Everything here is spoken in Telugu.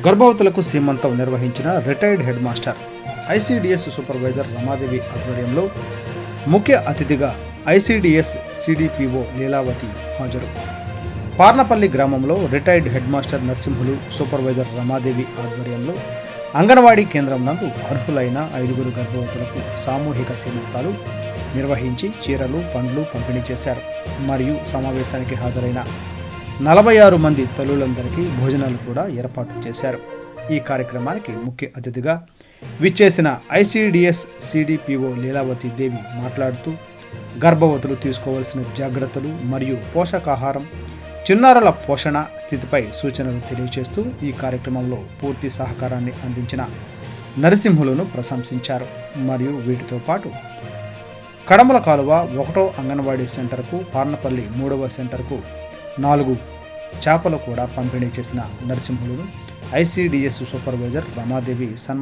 గర్భవతులకు సీమంతం నిర్వహించిన retired head master ICDS supervisor Ramadevi ఆధ్వర్యంలో ముఖ్య అతిథిగా ఐసీడీఎస్ సిడిపిఓ లీలావతి హాజరు. పార్నపల్లి గ్రామంలో retired head master Narasimhulu, supervisor Ramadevi ఆధ్వర్యంలో అంగన్వాడీ కేంద్రం నందు అర్హులైన 5 గర్భవతులకు సామూహిక సీమంతాలు నిర్వహించి చీరలు, పండ్లు పంపిణీ చేశారు. మరియు సమావేశానికి హాజరైన 46 మంది తల్లులందరికీ భోజనాలు కూడా ఏర్పాటు చేశారు. ఈ కార్యక్రమానికి ముఖ్య అతిథిగా విచ్చేసిన ఐసీడీఎస్ సిడిపిఓ లీలావతి దేవి మాట్లాడుతూ గర్భవతులు తీసుకోవాల్సిన జాగ్రత్తలు మరియు పోషకాహారం, చిన్నారుల పోషణ స్థితిపై సూచనలు తెలియజేస్తూ ఈ కార్యక్రమంలో పూర్తి సహకారాన్ని అందించిన నరసింహులను ప్రశంసించారు. మరియు వీటితో పాటు కడమల కాలువ 1వ అంగన్వాడీ సెంటర్కు, పార్నపల్లి 3వ సెంటర్కు 4 చేపలు కూడా పంపిణీ చేసిన నరసింహులను ఐసీడీఎస్ సూపర్వైజర్ రమాదేవి సన్మానం